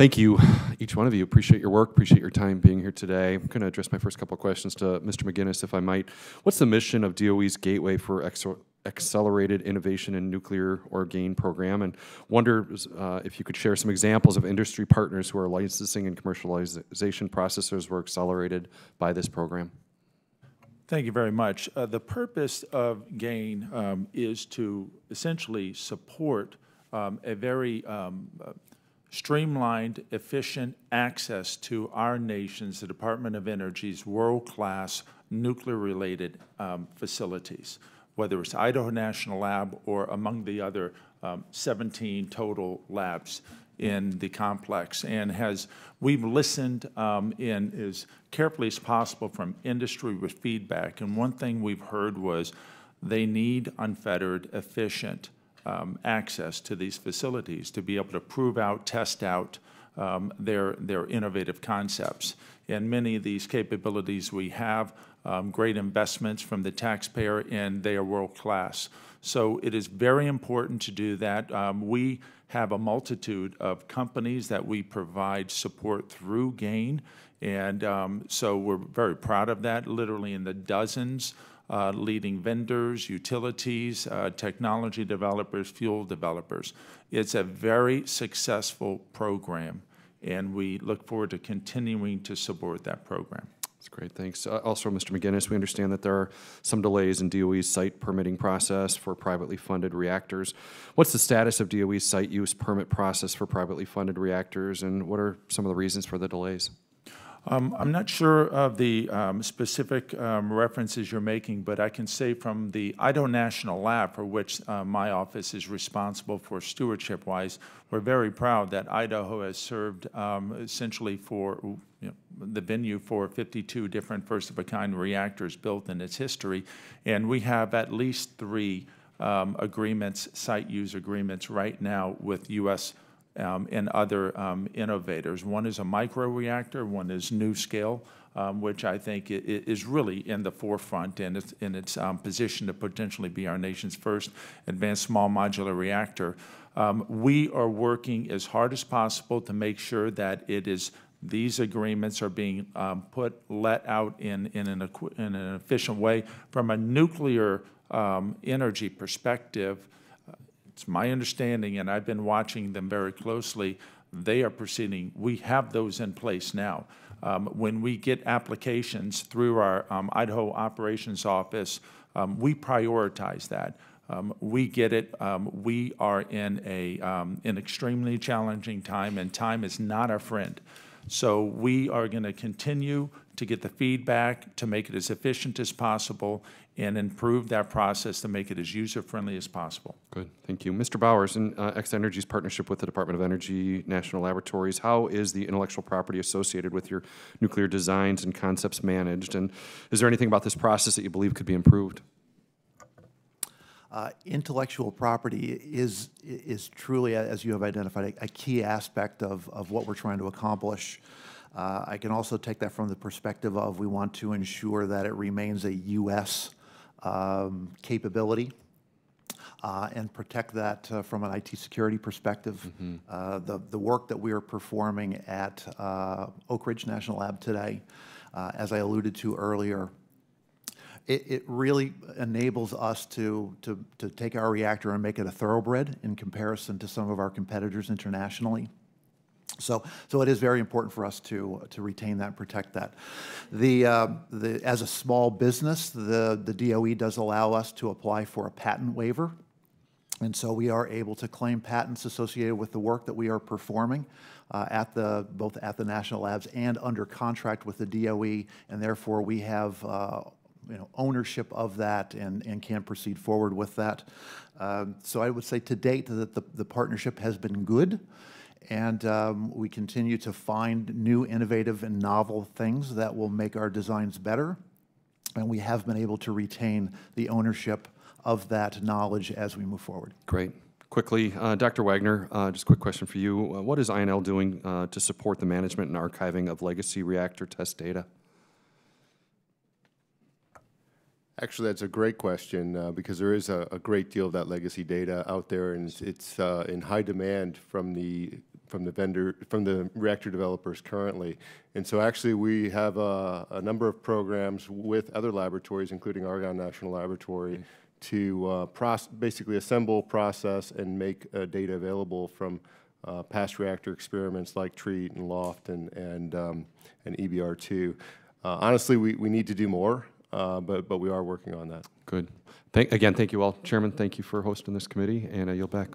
Thank you, each one of you. Appreciate your work, appreciate your time being here today. I'm going to address my first couple of questions to Mr. McGinnis, if I might. What's the mission of DOE's Gateway for Accelerated Innovation in Nuclear or GAIN program? And wonder if you could share some examples of industry partners who are licensing and commercialization processors were accelerated by this program. Thank you very much. The purpose of GAIN is to essentially support a very streamlined, efficient access to our nation's, the Department of Energy's world-class nuclear-related facilities, whether it's Idaho National Lab or among the other 17 total labs in the complex. And we've listened in as carefully as possible from industry with feedback. And one thing we've heard was they need unfettered, efficient access to these facilities to be able to prove out, test out their innovative concepts. And many of these capabilities we have great investments from the taxpayer, and they are world-class. So it is very important to do that. We have a multitude of companies that we provide support through GAIN, and so we're very proud of that, literally in the dozens. Leading vendors, utilities, technology developers, fuel developers. It's a very successful program, and we look forward to continuing to support that program. That's great, thanks. Also, Mr. McGinnis, we understand that there are some delays in DOE's site permitting process for privately funded reactors. What's the status of DOE's site use permit process for privately funded reactors, and what are some of the reasons for the delays? I'm not sure of the specific references you're making, but I can say from the Idaho National Lab, for which my office is responsible for stewardship-wise, we're very proud that Idaho has served essentially for the venue for 52 different first-of-a-kind reactors built in its history, and we have at least 3 agreements, site use agreements right now with U.S. And other innovators. One is a microreactor, one is NuScale, which I think is really in the forefront and it's in its position to potentially be our nation's first advanced small modular reactor. We are working as hard as possible to make sure that these agreements are being let out in an efficient way. From a nuclear energy perspective, it's my understanding, and I've been watching them very closely, they are proceeding. We have those in place now. When we get applications through our Idaho Operations Office, we prioritize that. We get it. We are in an extremely challenging time, and time is not our friend. So we are going to continue to get the feedback to make it as efficient as possible and improve that process to make it as user-friendly as possible. Good, thank you. Mr. Bowers, in X-Energy's partnership with the Department of Energy National Laboratories, how is the intellectual property associated with your nuclear designs and concepts managed? And is there anything about this process that you believe could be improved? Intellectual property is truly, as you have identified, a key aspect of what we're trying to accomplish. I can also take that from the perspective of we want to ensure that it remains a U.S. Capability and protect that from an IT security perspective. Mm-hmm. The work that we are performing at Oak Ridge National Lab today, as I alluded to earlier, it really enables us to take our reactor and make it a thoroughbred in comparison to some of our competitors internationally. So it is very important for us to retain that and protect that. As a small business, the DOE does allow us to apply for a patent waiver, and so we are able to claim patents associated with the work that we are performing both at the national labs and under contract with the DOE, and therefore we have ownership of that and can proceed forward with that. So I would say to date that the partnership has been good, and we continue to find new, innovative, and novel things that will make our designs better, and we have been able to retain the ownership of that knowledge as we move forward. Great. Quickly, Dr. Wagner, just a quick question for you. What is INL doing to support the management and archiving of legacy reactor test data? Actually, that's a great question because there is a great deal of that legacy data out there, and it's in high demand from the the reactor developers currently. And so actually we have a number of programs with other laboratories, including Argonne National Laboratory, to basically assemble, process, and make data available from past reactor experiments like TREAT and LOFT and EBR2. Honestly, we need to do more, but we are working on that. Good. Again, thank you all. Chairman, thank you for hosting this committee, and I yield back.